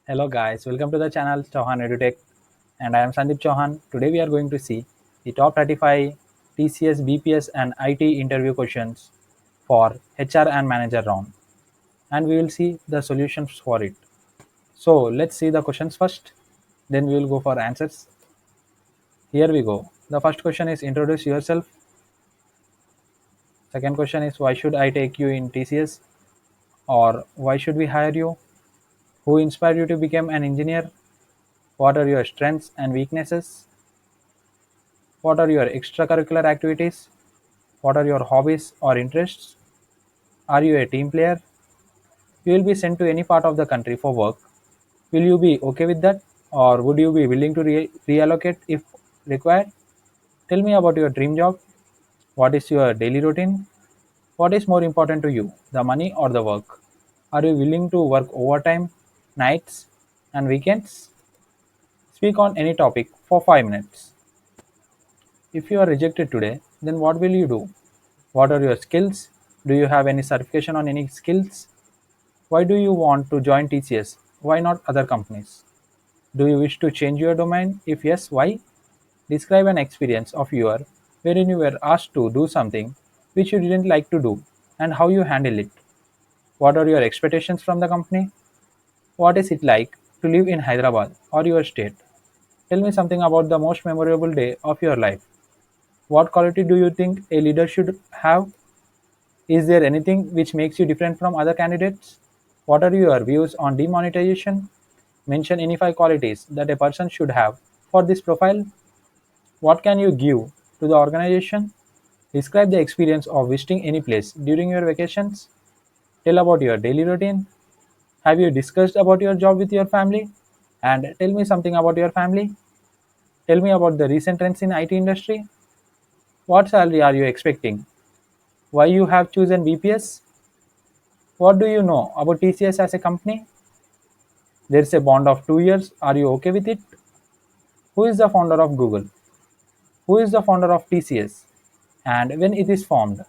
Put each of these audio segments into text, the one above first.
Hello guys, welcome to the channel Chauhan EduTech, and I am Sandeep Chauhan. Today we are going to see the top 35 TCS, BPS and IT interview questions for HR and manager round, and we will see the solutions for it. So let's see the questions first, then we will go for answers. Here we go. The first question is introduce yourself. Second question is why should I take you in TCS or why should we hire you? Who inspired you to become an engineer? What are your strengths and weaknesses? What are your extracurricular activities? What are your hobbies or interests? Are you a team player? You will be sent to any part of the country for work. Will you be okay with that? Or would you be willing to reallocate if required? Tell me about your dream job. What is your daily routine? What is more important to you, the money or the work? Are you willing to work overtime, nights, and weekends? Speak on any topic for 5 minutes. If you are rejected today, then what will you do? What are your skills? Do you have any certification on any skills? Why do you want to join TCS? Why not other companies? Do you wish to change your domain? If yes, why? Describe an experience of your wherein you were asked to do something which you didn't like to do and how you handle it. What are your expectations from the company? What is it like to live in Hyderabad or your state? Tell me something about the most memorable day of your life. What quality do you think a leader should have? Is there anything which makes you different from other candidates? What are your views on demonetization? Mention any five qualities that a person should have for this profile. What can you give to the organization? Describe the experience of visiting any place during your vacations. Tell about your daily routine. Have you discussed about your job with your family? And tell me something about your family. Tell me about the recent trends in IT industry. What salary are you expecting? Why you have chosen BPS? What do you know about TCS as a company? There's a bond of 2 years. Are you okay with it? Who is the founder of Google? Who is the founder of TCS? And when it is formed?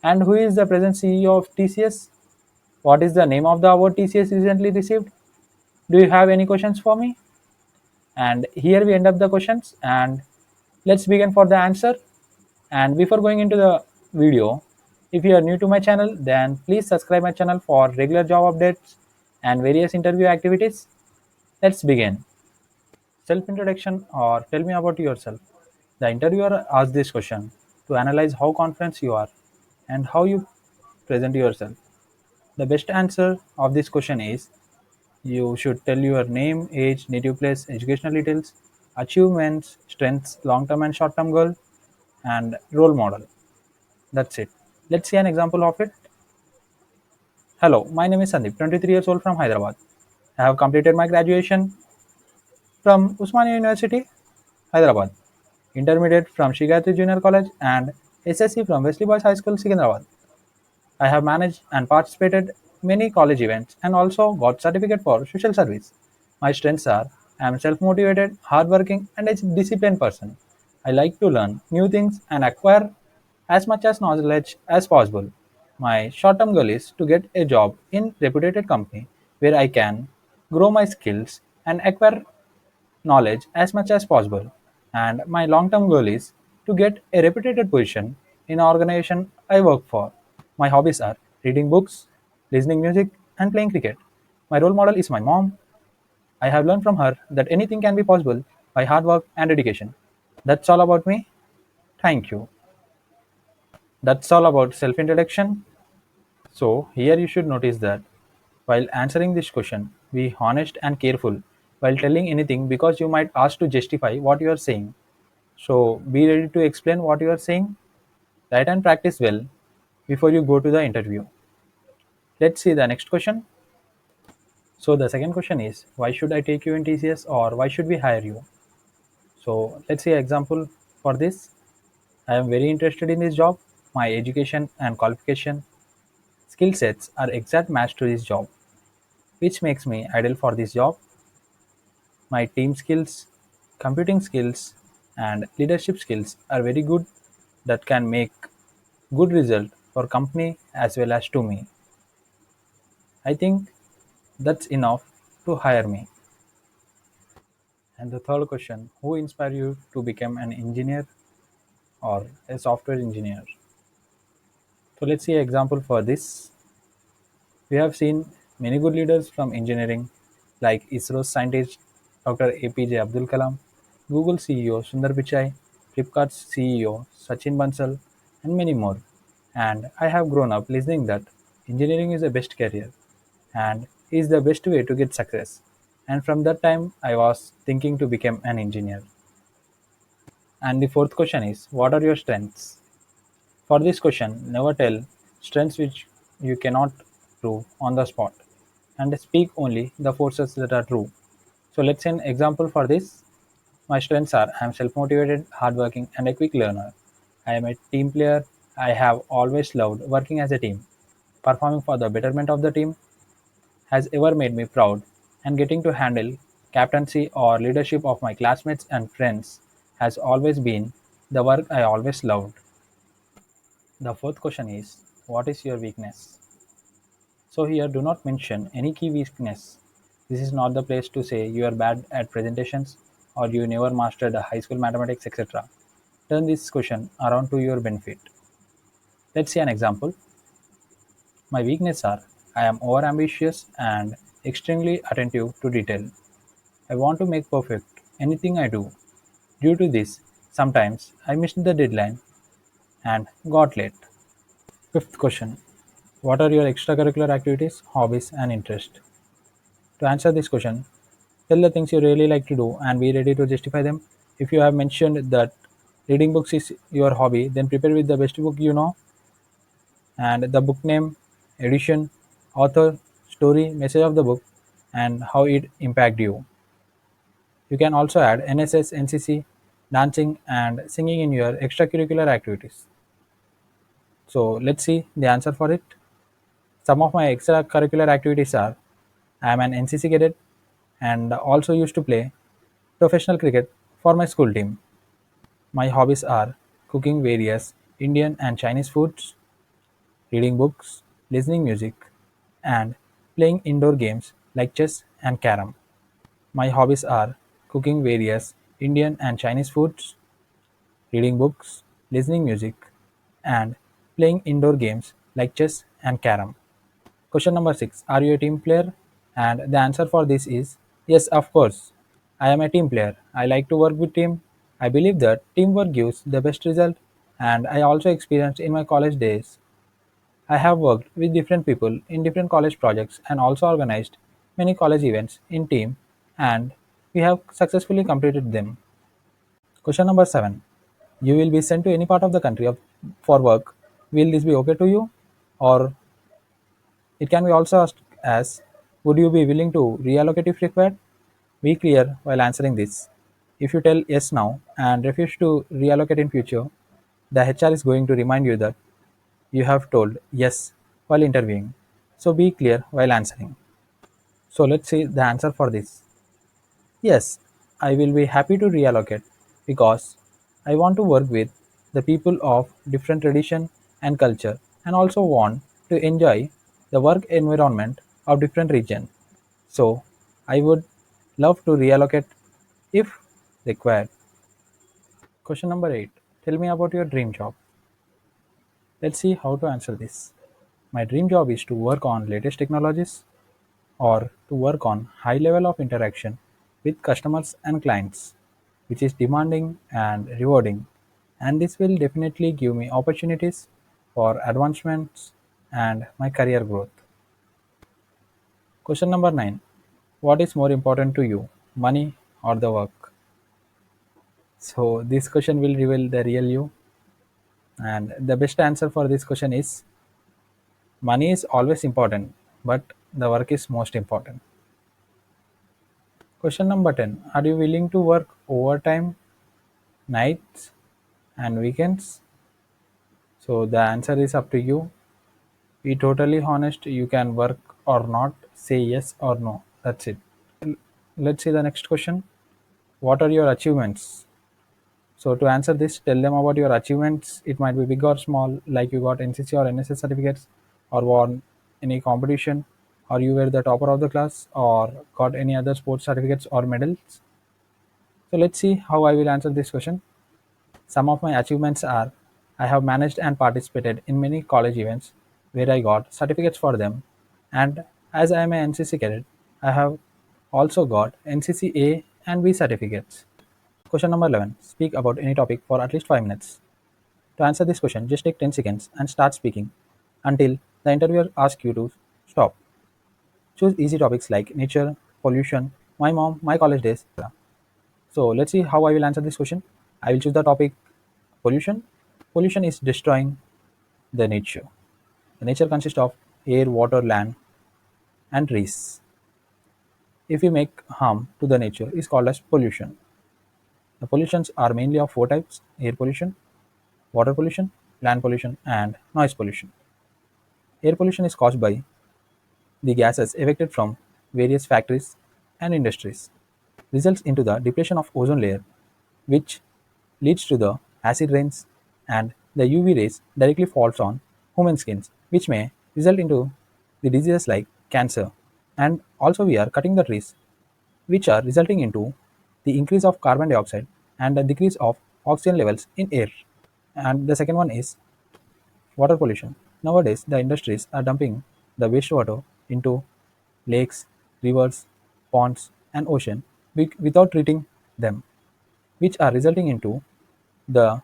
And who is the present CEO of TCS? What is the name of the award TCS recently received? Do you have any questions for me? And here we end up the questions and let's begin for the answer. And before going into the video, if you are new to my channel, then please subscribe my channel for regular job updates and various interview activities. Let's begin. Self introduction or tell me about yourself. The interviewer asks this question to analyze how confident you are and how you present yourself. The best answer of this question is you should tell your name, age, native place, educational details, achievements, strengths, long term and short term goal, and role model. That's it. Let's see an example of it. Hello, my name is Sandeep, 23 years old from Hyderabad. I have completed my graduation from Usmania University, Hyderabad, intermediate from Shigayatri Junior College, and SSC from Wesley Boys High School, Secunderabad. I have managed and participated many college events and also got certificate for social service. My strengths are I am self-motivated, hardworking, and a disciplined person. I like to learn new things and acquire as much as knowledge as possible. My short-term goal is to get a job in reputed company where I can grow my skills and acquire knowledge as much as possible. And my long term goal is to get a reputed position in an organization I work for. My hobbies are reading books, listening music, and playing cricket. My role model is my mom. I have learned from her that anything can be possible by hard work and dedication. That's all about me. Thank you. That's all about self introduction. So, here you should notice that while answering this question, be honest and careful while telling anything because you might ask to justify what you are saying. So, be ready to explain what you are saying. Write and practice well before you go to the interview. Let's see the next question. So, the second question is why should I take you in TCS or why should we hire you? So, let's see an example for this. I am very interested in this job. My education and qualification skill sets are exact match to this job, which makes me ideal for this job. My team skills, computing skills, and leadership skills are very good that can make good result for company as well as to me. I think that's enough to hire me? And the third question, who inspired you to become an engineer or a software engineer? So let's see an example for this. We have seen many good leaders from engineering like ISRO's scientist Dr. APJ Abdul Kalam, Google CEO Sundar Pichai, Flipkart's CEO Sachin Bansal, and many more. And I have grown up listening that engineering is the best career and is the best way to get success. And from that time, I was thinking to become an engineer. And the fourth question is, what are your strengths? For this question, never tell strengths which you cannot prove on the spot, and speak only the forces that are true. So let's say an example for this. My strengths are I am self-motivated, hardworking, and a quick learner. I am a team player. I have always loved working as a team. Performing for the betterment of the team has ever made me proud, and getting to handle captaincy or leadership of my classmates and friends has always been the work I always loved. The fourth question is, what is your weakness? So here do not mention any key weakness. This is not the place to say you are bad at presentations or you never mastered the high school mathematics, etc. Turn this question around to your benefit. Let's see an example. My weakness are I am overambitious and extremely attentive to detail. I want to make perfect anything I do. Due to this, sometimes I missed the deadline and got late. Fifth question. What are your extracurricular activities, hobbies, and interests? To answer this question, tell the things you really like to do and be ready to justify them. If you have mentioned that reading books is your hobby, then prepare with the best book you know and the book name, edition, author, story, message of the book, and how it impact you. You can also add NSS, NCC, dancing, and singing in your extracurricular activities. So let's see the answer for it. Some of my extracurricular activities are I am an NCC cadet and also used to play professional cricket for my school team. My hobbies are cooking various Indian and Chinese foods, reading books, listening music, and playing indoor games like chess and carom. My hobbies are cooking various Indian and Chinese foods, reading books, listening music, and playing indoor games like chess and carom. Question number 6. Are you a team player? And the answer for this is yes, of course. I am a team player. I like to work with team. I believe that teamwork gives the best result and I also experienced in my college days. I have worked with different people in different college projects and also organized many college events in team and we have successfully completed them. Question number 7. You will be sent to any part of the country for work. Will this be okay to you? Or it can be also asked as, would you be willing to reallocate if required? Be clear while answering this. If you tell yes now and refuse to reallocate in future, the HR is going to remind you that you have told yes while interviewing. So be clear while answering. So let's see the answer for this. Yes, I will be happy to reallocate because I want to work with the people of different tradition and culture and also want to enjoy the work environment of different region. So I would love to reallocate if required. Question number 8. Tell me about your dream job. Let's see how to answer this. My dream job is to work on latest technologies or to work on high level of interaction with customers and clients, which is demanding and rewarding. And this will definitely give me opportunities for advancements and my career growth. Question number 9. What is more important to you, money or the work? So, this question will reveal the real you. And the best answer for this question is money is always important, but the work is most important. Question number 10. Are you willing to work overtime, nights, and weekends? So the answer is up to you. Be totally honest. You can work or not. Say yes or no. That's it. Let's see the next question. What are your achievements? So to answer this, tell them about your achievements. It might be big or small, like you got NCC or NSS certificates or won any competition or you were the topper of the class, or got any other sports certificates or medals? So let's see how I will answer this question. Some of my achievements are: I have managed and participated in many college events where I got certificates for them, and as I am an NCC cadet, I have also got NCC A and B certificates. Question number 11. Speak about any topic for at least 5 minutes. To answer this question, just take 10 seconds and start speaking until the interviewer asks you to stop. Choose easy topics like nature, pollution, my mom, my college days. So let's see how I will answer this question. I will choose the topic pollution. Pollution is destroying the nature. The nature consists of air, water, land, and trees. If we make harm to the nature, is called as pollution. The pollutions are mainly of four types: air pollution, water pollution, land pollution, and noise pollution. Air pollution is caused by the gases evicted from various factories and industries, results into the depletion of ozone layer, which leads to the acid rains, and the UV rays directly falls on human skins, which may result into the diseases like cancer. And also we are cutting the trees, which are resulting into the increase of carbon dioxide and the decrease of oxygen levels in air. And the second one is water pollution. Nowadays, the industries are dumping the wastewater into lakes, rivers, ponds, and ocean without treating them, which are resulting into the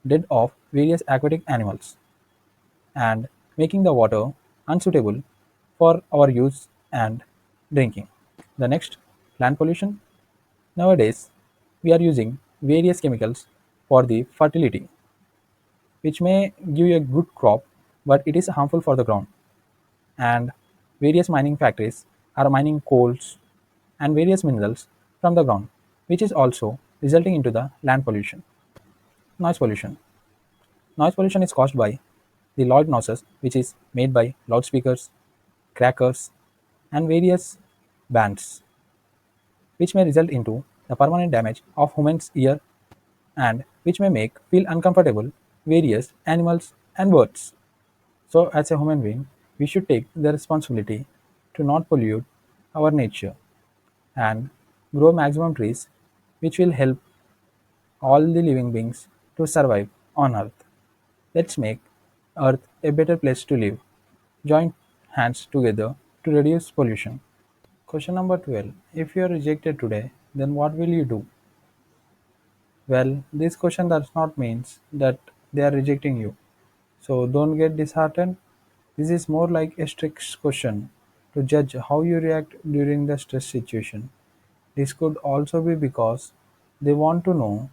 death of various aquatic animals and making the water unsuitable for our use and drinking. The next, land pollution. Nowadays, we are using various chemicals for the fertility, which may give you a good crop, but it is harmful for the ground. And various mining factories are mining coals and various minerals from the ground, which is also resulting into the land pollution. Noise pollution. Noise pollution is caused by the loud noises which is made by loudspeakers, crackers, and various bands, which may result into the permanent damage of human's ear and which may make feel uncomfortable various animals and birds. So as a human being, we should take the responsibility to not pollute our nature and grow maximum trees which will help all the living beings to survive on earth. Let's make earth a better place to live. Join hands together to reduce pollution. Question number 12. If you are rejected today, then what will you do? Well, this question does not means that they are rejecting you. So don't get disheartened. This is more like a strict question to judge how you react during the stress situation. This could also be because they want to know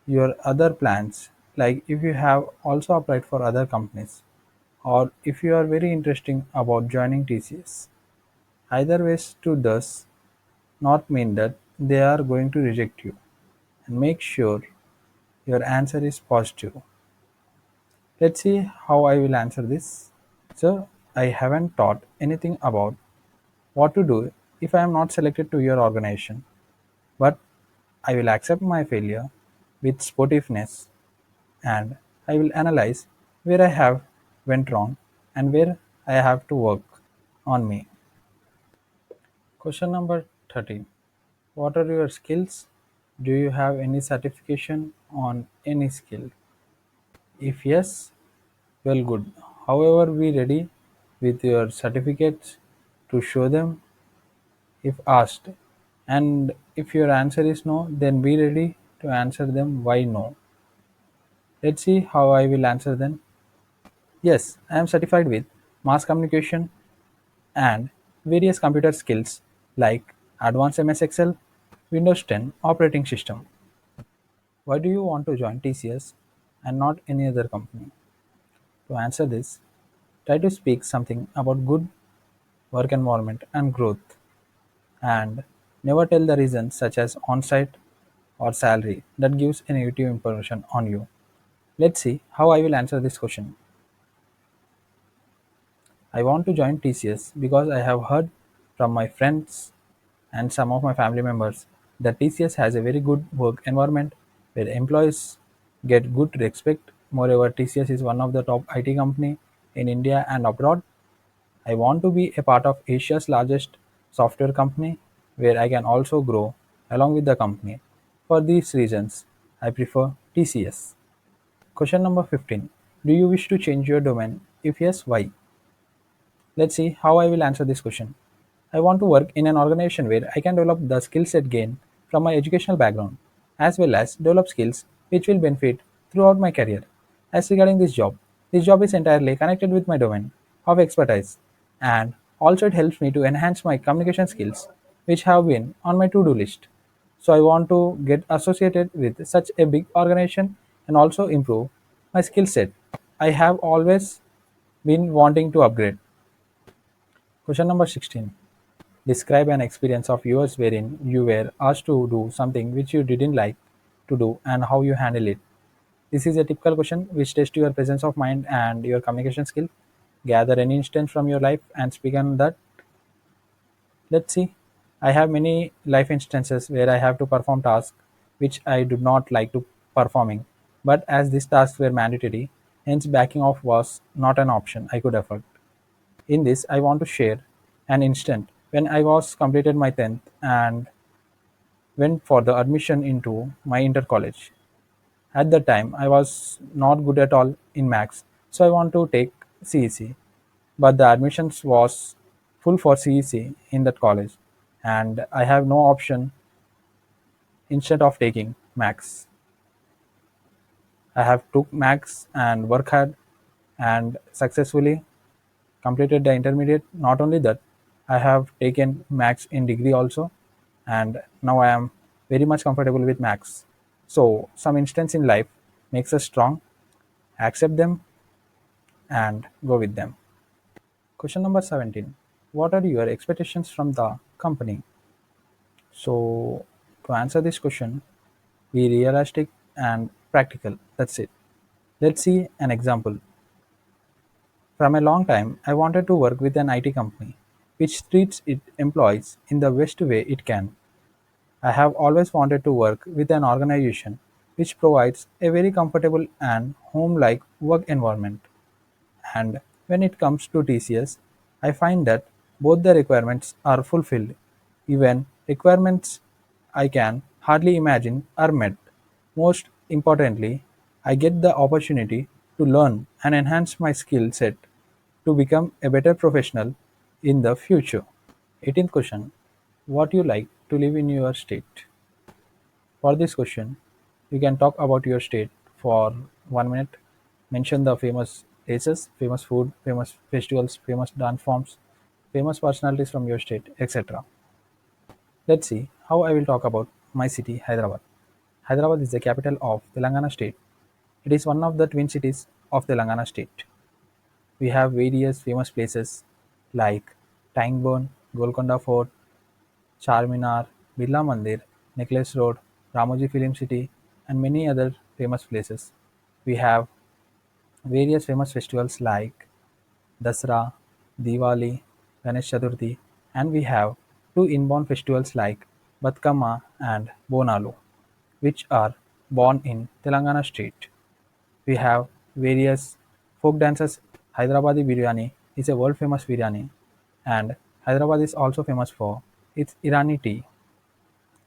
your other plans, like if you have also applied for other companies or if you are very interesting about joining TCS. Either ways to thus not mean that they are going to reject you, and make sure your answer is positive. Let's see how I will answer this. So, I haven't thought anything about what to do if I am not selected to your organization, but I will accept my failure with sportiveness and I will analyze where I have went wrong and where I have to work on me. Question number 13. What are your skills? Do you have any certification on any skill? If yes, well, good. However, be ready with your certificates to show them if asked. And if your answer is no, then be ready to answer them why no. Let's see how I will answer them. Yes, I am certified with mass communication and various computer skills like Advanced MS Excel, Windows 10 operating system. Why do you want to join TCS and not any other company? To answer this, try to speak something about good work environment and growth, and never tell the reasons such as on-site or salary that gives a negative impression on you. Let's see how I will answer this question. I want to join TCS because I have heard from my friends and some of my family members that TCS has a very good work environment where employees get good respect. Moreover, TCS is one of the top IT company in India and abroad, I want to be a part of Asia's largest software company where I can also grow along with the company. For these reasons, I prefer TCS. Question number 15. Do you wish to change your domain? If yes, why? Let's see how I will answer this question. I want to work in an organization where I can develop the skill set gained from my educational background, as well as develop skills which will benefit throughout my career. As regarding this job is entirely connected with my domain of expertise, and also it helps me to enhance my communication skills, which have been on my to-do list. So I want to get associated with such a big organization and also improve my skill set. I have always been wanting to upgrade. Question number 16. Describe an experience of yours wherein you were asked to do something which you didn't like to do and how you handle it. This is a typical question which tests your presence of mind and your communication skill. Gather any instance from your life and speak on that. Let's see. I have many life instances where I have to perform tasks which I do not like to performing. But as these tasks were mandatory, hence backing off was not an option I could afford. In this, I want to share an instant when I was completed my 10th and went for the admission into my inter college. At that time, I was not good at all in maths, so I want to take CEC. But the admissions was full for CEC in that college, and I have no option instead of taking maths. I have took maths and work hard and successfully completed the intermediate. Not only that, I have taken maths in degree also, and now I am very much comfortable with maths. So some instance in life makes us strong. Accept them and go with them. Question number 17. What are your expectations from the company? So to answer this question, be realistic and practical. That's it. Let's see an example. From a long time, I wanted to work with an IT company which treats its employees in the best way it can. I have always wanted to work with an organization which provides a very comfortable and home like work environment. And when it comes to TCS, I find that both the requirements are fulfilled. Even requirements I can hardly imagine are met. Most importantly, I get the opportunity to learn and enhance my skill set to become a better professional in the future. 18th question. What you like to live in your state? For this question, you can talk about your state for 1 minute. Mention the famous places, famous food, famous festivals, famous dance forms, famous personalities from your state, etc. Let's see how I will talk about my city, Hyderabad. Hyderabad is the capital of Telangana state. It is one of the twin cities of Telangana state. We have various famous places like Tangburn, Golconda Fort, Charminar, Birla Mandir, Necklace Road, Ramoji Film City, and many other famous places. We have various famous festivals like Dasra, Diwali, Ganesh Chaturthi, and we have two inborn festivals like Batkama and Bonalu, which are born in Telangana state. We have various folk dances. Hyderabadi biryani is a world famous biryani, and Hyderabad is also famous for its Irani tea.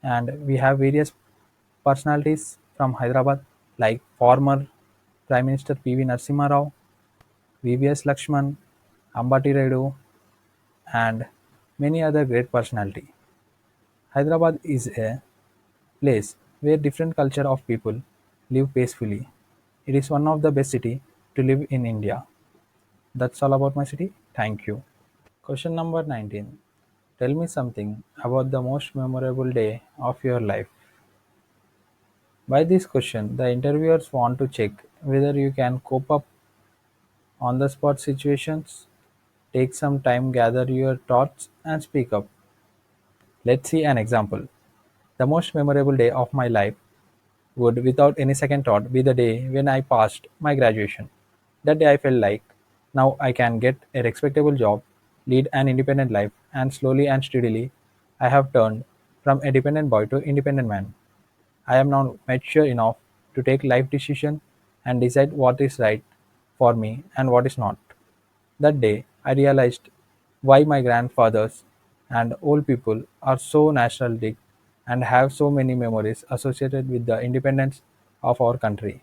And we have various personalities from Hyderabad like former Prime Minister P.V. Narasimha Rao, VVS Lakshman, Ambati Raidu, and many other great personality. Hyderabad is a place where different culture of people live peacefully. It is one of the best city to live in India. That's all about my city. Thank you. Question number 19. Tell me something about the most memorable day of your life. By this question, the interviewers want to check whether you can cope up on the spot situations, take some time, gather your thoughts, and speak up. Let's see an example. The most memorable day of my life would, without any second thought, be the day when I passed my graduation. That day I felt like now I can get a respectable job, lead an independent life, and slowly and steadily I have turned from a dependent boy to independent man. I am now mature enough to take life decisions and decide what is right for me and what is not. That day, I realized why my grandfathers and old people are so nostalgic and have so many memories associated with the independence of our country.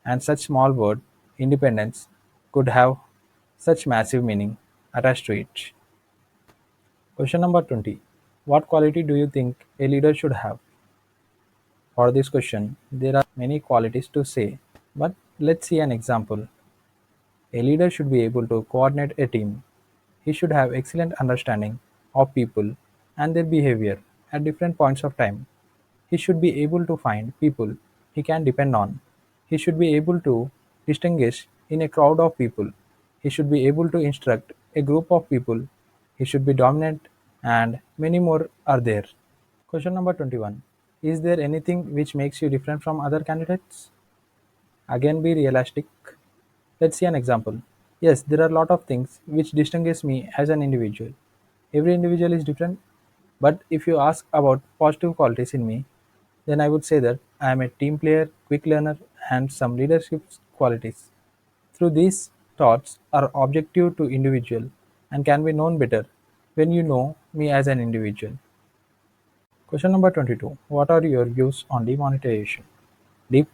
And such small word, independence, could have such massive meaning attached to it. Question number 20. What quality do you think a leader should have? For this question, there are many qualities to say, but let's see an example. A leader should be able to coordinate a team. He should have excellent understanding of people and their behavior at different points of time. He should be able to find people he can depend on. He should be able to distinguish in a crowd of people. He should be able to instruct a group of people. He should be dominant, and many more are there. Question number 21. Is there anything which makes you different from other candidates? Again, be realistic. Let's see an example. Yes, there are a lot of things which distinguish me as an individual. Every individual is different, but if you ask about positive qualities in me, then I would say that I am a team player, quick learner, and some leadership qualities. Through these thoughts are objective to individual and can be known better when you know me as an individual. Question number 22. What are your views on demonetization? Deep,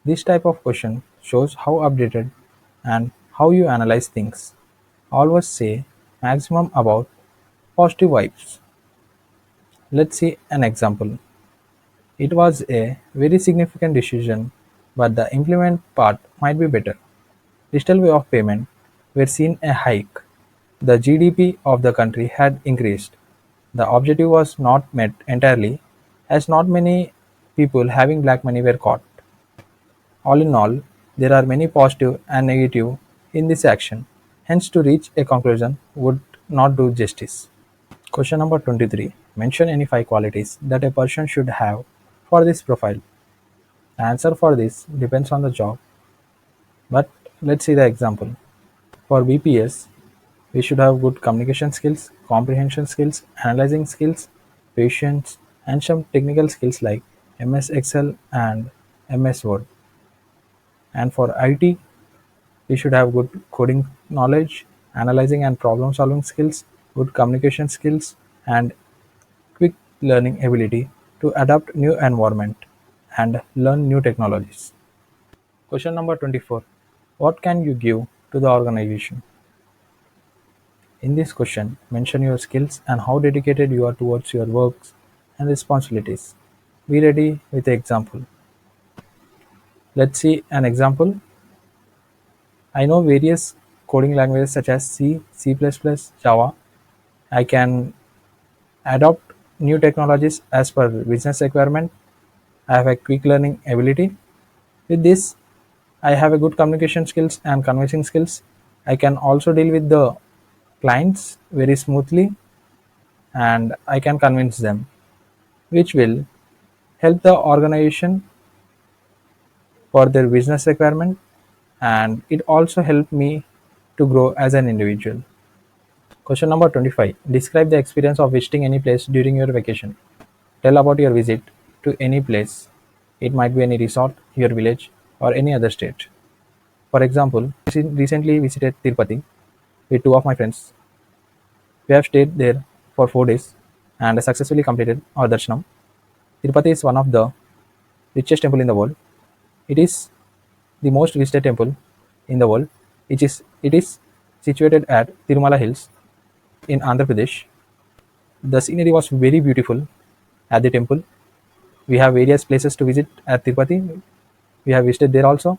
this type of question shows how updated and how you analyze things. Always say maximum about positive vibes. Let's see an example. It was a very significant decision, but the implement part might be better. Digital way of payment were seen a hike. The GDP of the country had increased. The objective was not met entirely, as not many people having black money were caught. All in all, there are many positive and negative in this action. Hence, to reach a conclusion would not do justice. Question number 23. Mention any 5 qualities that a person should have for this profile. The answer for this depends on the job, but let's see the example. For BPS, we should have good communication skills, comprehension skills, analyzing skills, patience, and some technical skills like MS Excel and MS Word. And for IT, we should have good coding knowledge, analyzing and problem solving skills, good communication skills, and quick learning ability to adapt new environment and learn new technologies. Question number 24. What can you give to the organization? In this question, mention your skills and how dedicated you are towards your works and responsibilities. Be ready with the example. Let's see an example. I know various coding languages such as C, C++, Java. I can adopt new technologies as per business requirement. I have a quick learning ability. With this, I have a good communication skills and convincing skills. I can also deal with the clients very smoothly and I can convince them, which will help the organization for their business requirement, and it also helped me to grow as an individual. Question number 25. Describe the experience of visiting any place during your vacation. Tell about your visit to any place. It might be any resort, your village, or any other state. For example, recently visited Tirupati with 2 of my friends. We have stayed there for 4 days and successfully completed our darshanam. Tirupati is one of the richest temple in the world. It is the most visited temple in the world. It is situated at Tirumala Hills in Andhra Pradesh. The scenery was very beautiful at the temple. We have various places to visit at Tirupati. We have visited there also.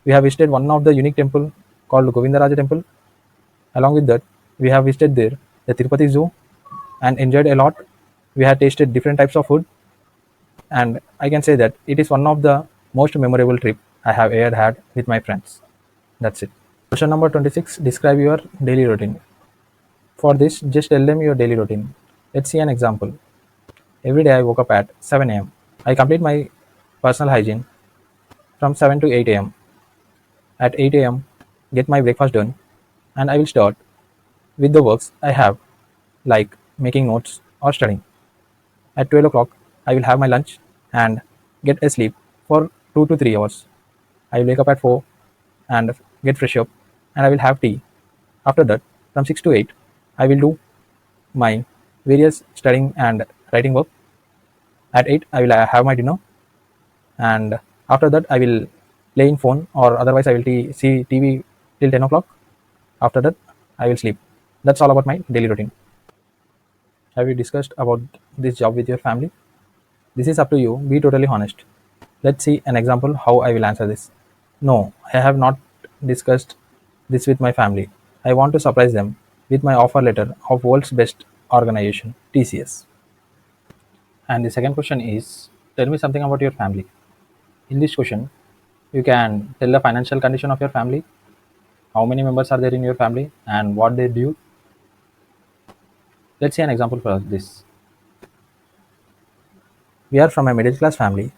We have visited one of the unique temple called Govindaraja temple. Along with that, we have visited there the Tirupati Zoo and enjoyed a lot. We have tasted different types of food, and I can say that it is one of the most memorable trip I have ever had with my friends. That's it. Question number 26. Describe your daily routine. For this, just tell them your daily routine. Let's see an example. Every day I woke up at 7 a.m. I complete my personal hygiene from 7 to 8 a.m. At 8 a.m., get my breakfast done, and I will start with the works I have, like making notes or studying. At 12 o'clock, I will have my lunch and get a sleep for 2 to 3 hours. I will wake up at 4 and get fresh up, and I will have tea. After that, from 6 to 8, I will do my various studying and writing work. At 8, I will have my dinner, and after that, I will play in phone, or otherwise I will see TV till 10 o'clock. After that, I will sleep. That's all about my daily routine. Have you discussed about this job with your family? This is up to you. Be totally honest. Let's see an example how I will answer this. No, I have not discussed this with my family. I want to surprise them with my offer letter of world's best organization, TCS. And the second question is, tell me something about your family. In this question, you can tell the financial condition of your family, how many members are there in your family, and what they do. Let's see an example for this. We are from a middle class family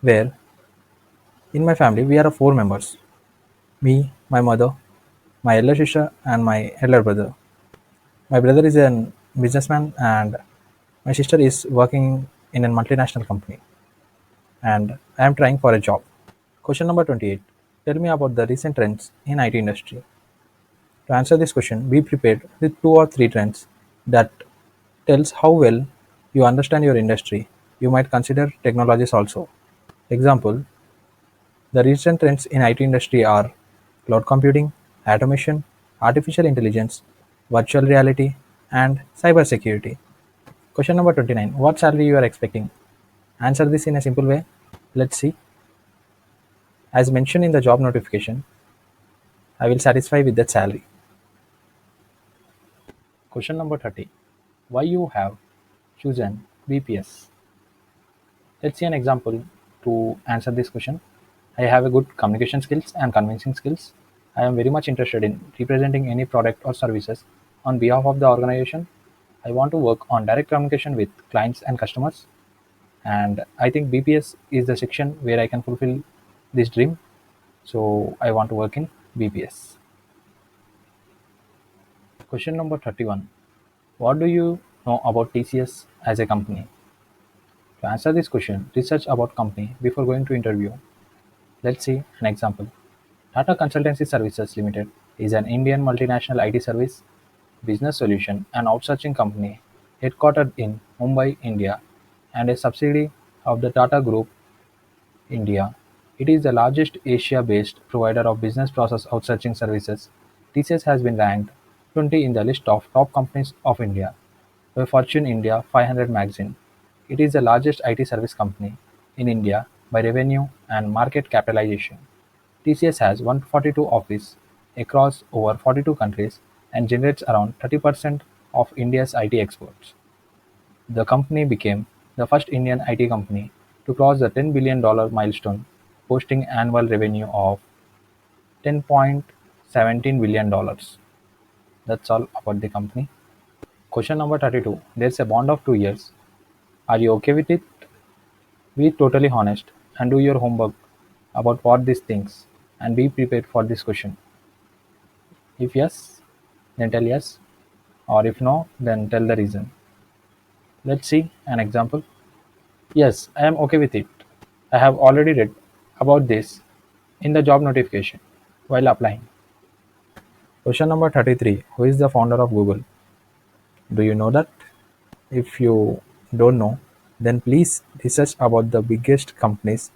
where in my family we are four members: me, my mother, my elder sister, and my elder brother. My brother is a businessman, and my sister is working in a multinational company, and I am trying for a job. Question number 28. Tell me about the recent trends in IT industry. To answer this question, be prepared with two or three trends that tells how well you understand your industry. You might consider technologies also. Example, the recent trends in IT industry are cloud computing, automation, artificial intelligence, virtual reality, and cybersecurity. Question number 29. What salary you are expecting? Answer this in a simple way. Let's see. As mentioned in the job notification, I will satisfy with that salary. Question number 30. Why you have chosen BPS? Let's see an example to answer this question. I have a good communication skills and convincing skills. I am very much interested in representing any product or services on behalf of the organization. I want to work on direct communication with clients and customers, and I think BPS is the section where I can fulfill this dream. So I want to work in BPS. Question number 31. What do you know about TCS as a company? To answer this question, research about company before going to interview. Let's see an example. Tata Consultancy Services Limited is an Indian multinational IT service, business solution and outsourcing company headquartered in Mumbai, India, and a subsidiary of the Tata Group India. It is the largest Asia-based provider of business process outsourcing services. TCS has been ranked 20 in the list of top companies of India by Fortune India 500 magazine. It is the largest IT service company in India by revenue and market capitalization. TCS has 142 offices across over 42 countries and generates around 30% of India's IT exports. The company became the first Indian IT company to cross the $10 billion milestone, posting annual revenue of $10.17 billion. That's all about the company. Question number 32. There's a bond of 2 years. Are you okay with it? Be totally honest and do your homework about what these things and be prepared for this question. If yes, then tell yes, or if no, then tell the reason. Let's see an example. Yes, I am okay with it. I have already read about this in the job notification while applying. Question number 33. Who is the founder of Google? Do you know that? If you don't know, then please research about the biggest companies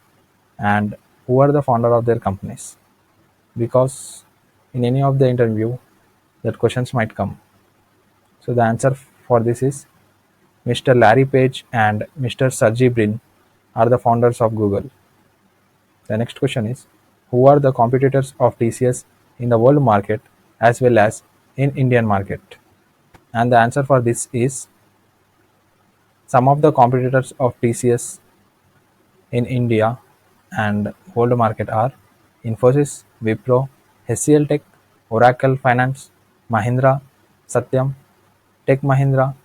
and who are the founder of their companies, because in any of the interview that questions might come. So the answer for this is Mr. Larry Page and Mr. Sergey Brin are the founders of Google. The next question is, who are the competitors of TCS in the world market as well as in Indian market? And the answer for this is, some of the competitors of TCS in India and world market are Infosys, Wipro, HCL Tech, Oracle Finance, Mahindra, Satyam, Tech Mahindra,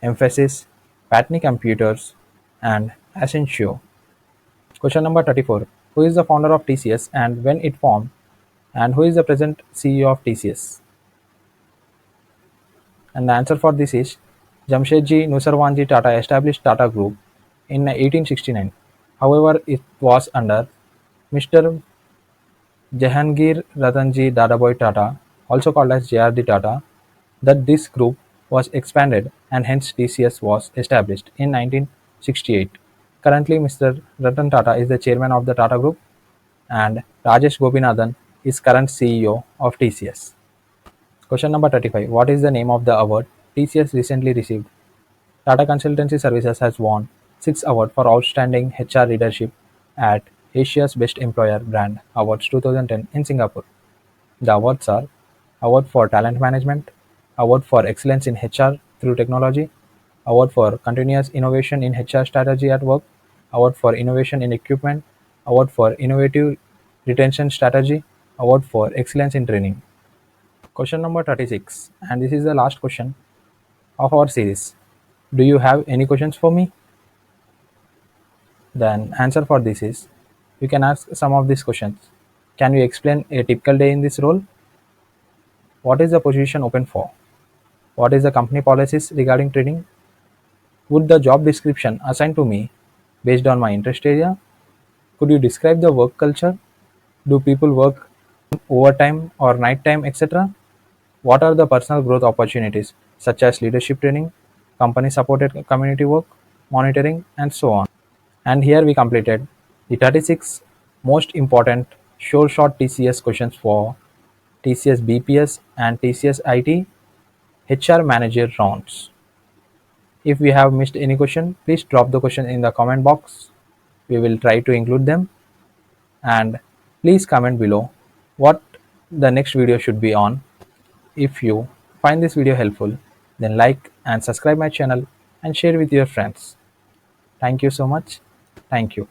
Emphasis, Patni Computers, and Accenture. Question number 34. Who is the founder of TCS and when it formed? And who is the present CEO of TCS? And the answer for this is, Jamshedji Nusarwanji Tata established Tata Group in 1869. However, it was under Mr. Jehangir Ratanji Dadabhai Tata also called as JRD Tata, that this group was expanded and hence TCS was established in 1968. Currently, Mr. Ratan Tata is the chairman of the Tata Group and Rajesh Gopinathan is current CEO of TCS. Question number 35. What is the name of the award TCS recently received? Tata Consultancy Services has won 6 awards for outstanding HR leadership at Asia's Best Employer Brand Awards 2010 in Singapore. The awards are Award for Talent Management, Award for Excellence in HR through Technology, Award for Continuous Innovation in HR Strategy at Work, Award for Innovation in Equipment, Award for Innovative Retention Strategy, Award for Excellence in Training. Question number 36, and this is the last question of our series. Do you have any questions for me? Then answer for this is you can ask some of these questions. Can you explain a typical day in this role? What is the position open for? What is the company policies regarding training? Would the job description assigned to me based on my interest area? Could you describe the work culture? Do people work overtime or night time, etc.? What are the personal growth opportunities such as leadership training, company supported community work, monitoring, and so on? And here we completed the 36 most important sure shot TCS questions for TCS BPS and TCS IT HR manager rounds. If we have missed any question, please drop the question in the comment box. We will try to include them. And please comment below what the next video should be on. If you find this video helpful, then like and subscribe my channel and share with your friends. Thank you so much. Thank you.